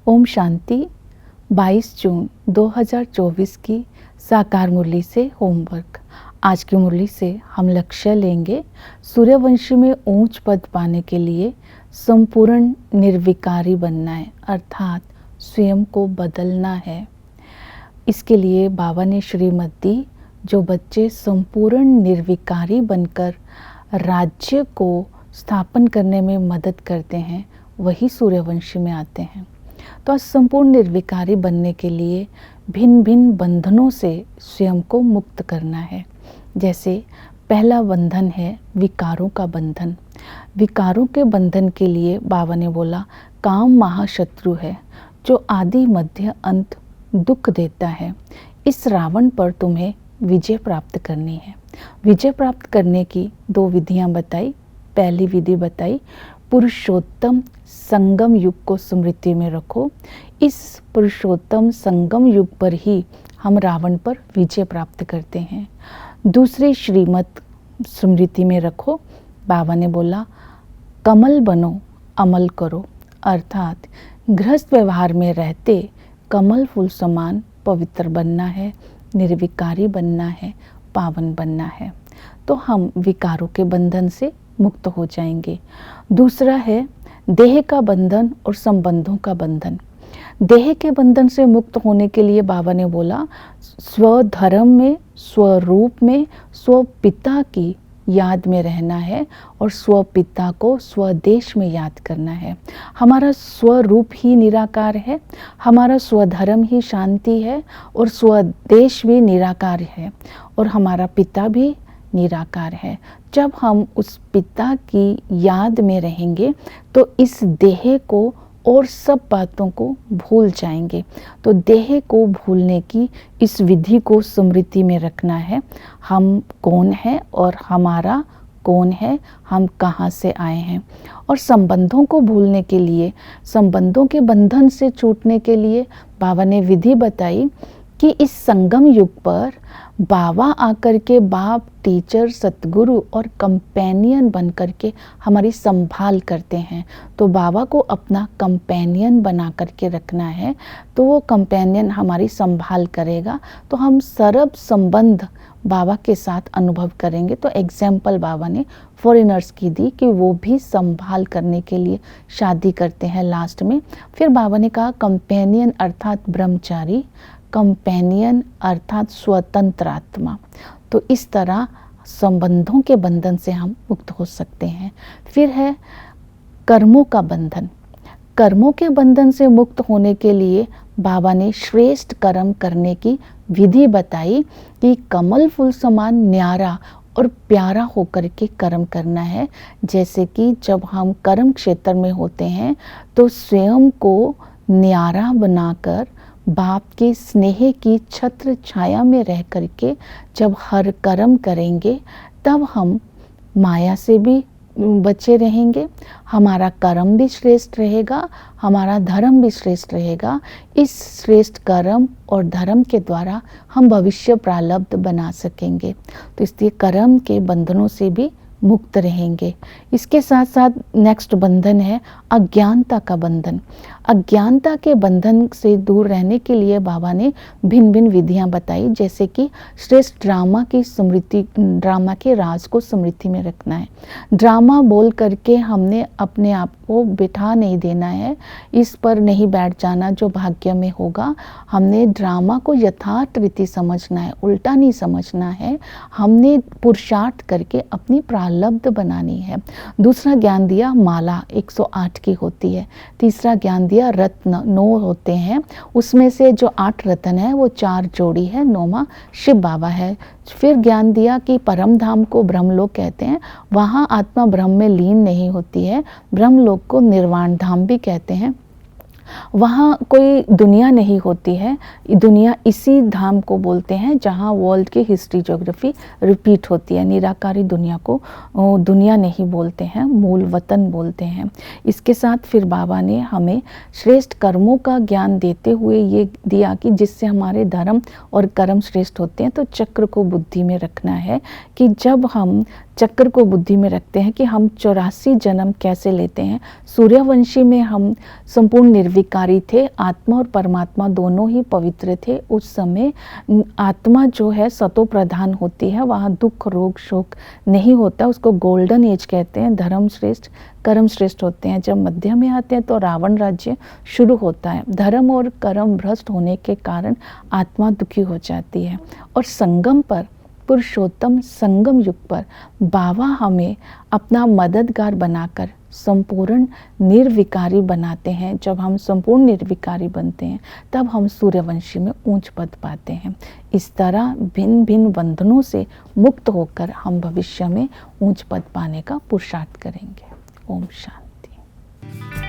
ओम शांति। 22 जून 2024 की साकार मुरली से होमवर्क। आज की मुरली से हम लक्ष्य लेंगे सूर्यवंशी में ऊंच पद पाने के लिए संपूर्ण निर्विकारी बनना है, अर्थात स्वयं को बदलना है। इसके लिए बाबा ने श्रीमत दी, जो बच्चे संपूर्ण निर्विकारी बनकर राज्य को स्थापन करने में मदद करते हैं वही सूर्यवंशी में आते हैं। तो संपूर्ण निर्विकारी बनने के लिए भिन्न भिन्न बंधनों से स्वयं को मुक्त करना है। जैसे पहला बंधन है विकारों का बंधन। विकारों के बंधन के लिए बाबा ने बोला, काम महाशत्रु है जो आदि मध्य अंत दुख देता है। इस रावण पर तुम्हें विजय प्राप्त करनी है। विजय प्राप्त करने की 2 विधियां बताई। पहली विधि बताई, पुरुषोत्तम संगम युग को स्मृति में रखो। इस पुरुषोत्तम संगम युग पर ही हम रावण पर विजय प्राप्त करते हैं। दूसरी श्रीमत स्मृति में रखो। बाबा ने बोला, कमल बनो, अमल करो, अर्थात गृहस्थ व्यवहार में रहते कमल फूल समान पवित्र बनना है, निर्विकारी बनना है, पावन बनना है। तो हम विकारों के बंधन से मुक्त हो जाएंगे। दूसरा है देह का बंधन और संबंधों का बंधन। देह के बंधन से मुक्त होने के लिए बाबा ने बोला, स्वधर्म में, स्वरूप में, स्वपिता की याद में रहना है और स्वपिता को स्वदेश में याद करना है। हमारा स्वरूप ही निराकार है, हमारा स्वधर्म ही शांति है और स्वदेश भी निराकार है और हमारा पिता भी निराकार है। जब हम उस पिता की याद में रहेंगे तो इस देह को और सब बातों को भूल जाएंगे। तो देह को भूलने की इस विधि को स्मृति में रखना है। हम कौन है और हमारा कौन है, हम कहाँ से आए हैं। और संबंधों को भूलने के लिए, संबंधों के बंधन से छूटने के लिए बाबा ने विधि बताई कि इस संगम युग पर बाबा आकर के बाप, टीचर, सतगुरु और कंपेनियन बन करके हमारी संभाल करते हैं। तो बाबा को अपना कंपेनियन बना करके रखना है, तो वो कंपेनियन हमारी संभाल करेगा, तो हम सर्व संबंध बाबा के साथ अनुभव करेंगे। तो एग्जाम्पल बाबा ने फॉरेनर्स की दी कि वो भी संभाल करने के लिए शादी करते हैं लास्ट में। फिर बाबा ने कहा कंपेनियन अर्थात ब्रह्मचारी, कंपेनियन अर्थात स्वतंत्र आत्मा। तो इस तरह संबंधों के बंधन से हम मुक्त हो सकते हैं। फिर है कर्मों का बंधन। कर्मों के बंधन से मुक्त होने के लिए बाबा ने श्रेष्ठ कर्म करने की विधि बताई कि कमल फूल समान न्यारा और प्यारा होकर के कर्म करना है। जैसे कि जब हम कर्म क्षेत्र में होते हैं तो स्वयं को न्यारा बनाकर बाप के स्नेह की छत्र छाया में रह करके जब हर कर्म करेंगे तब हम माया से भी बचे रहेंगे, हमारा कर्म भी श्रेष्ठ रहेगा, हमारा धर्म भी श्रेष्ठ रहेगा। इस श्रेष्ठ कर्म और धर्म के द्वारा हम भविष्य प्रारब्ध बना सकेंगे। तो इसलिए कर्म के बंधनों से भी मुक्त रहेंगे। इसके साथ साथ नेक्स्ट बंधन है अज्ञानता का बंधन। अज्ञानता के बंधन से दूर रहने के लिए बाबा ने भिन्न भिन्न विधियां बताई। जैसे कि श्रेष्ठ ड्रामा की स्मृति, ड्रामा के राज को स्मृति में रखना है। ड्रामा बोल करके हमने अपने आप को बिठा नहीं देना है, इस पर नहीं बैठ जाना जो भाग्य में होगा। हमने ड्रामा को यथार्थ रीति समझना है, उल्टा नहीं समझना है। हमने पुरुषार्थ करके अपनी प्रारब्ध बनानी है। दूसरा ज्ञान दिया माला 108 की होती है। तीसरा ज्ञान दिया रत्न 9 होते हैं, उसमें से जो 8 रत्न है वो 4 जोड़ी है, 9वां शिव बाबा है। फिर ज्ञान दिया कि परम धाम को ब्रह्मलोक कहते हैं, वहाँ आत्मा ब्रह्म में लीन नहीं होती है। ब्रह्मलोक को निर्वाण धाम भी कहते हैं, वहाँ कोई दुनिया नहीं होती है। दुनिया इसी धाम को बोलते हैं जहाँ वर्ल्ड की हिस्ट्री ज्योग्राफी रिपीट होती है। निराकारी दुनिया को दुनिया नहीं बोलते हैं, मूल वतन बोलते हैं। इसके साथ फिर बाबा ने हमें श्रेष्ठ कर्मों का ज्ञान देते हुए ये दिया कि जिससे हमारे धर्म और कर्म श्रेष्ठ होते हैं। तो चक्र को बुद्धि में रखना है कि जब हम चक्र को बुद्धि में रखते हैं कि हम 84 जन्म कैसे लेते हैं। सूर्यवंशी में हम संपूर्ण निर्विकारी थे, आत्मा और परमात्मा दोनों ही पवित्र थे। उस समय आत्मा जो है सतो प्रधान होती है, वहाँ दुख रोग शोक नहीं होता, उसको गोल्डन एज कहते हैं। धर्म श्रेष्ठ कर्म श्रेष्ठ होते हैं। जब मध्य में आते हैं तो रावण राज्य शुरू होता है। धर्म और कर्म भ्रष्ट होने के कारण आत्मा दुखी हो जाती है। और संगम पर, पुरुषोत्तम संगम युग पर बाबा हमें अपना मददगार बनाकर संपूर्ण निर्विकारी बनाते हैं। जब हम संपूर्ण निर्विकारी बनते हैं तब हम सूर्यवंशी में ऊंच पद पाते हैं। इस तरह भिन्न भिन्न बंधनों से मुक्त होकर हम भविष्य में ऊंच पद पाने का पुरुषार्थ करेंगे। ओम शांति।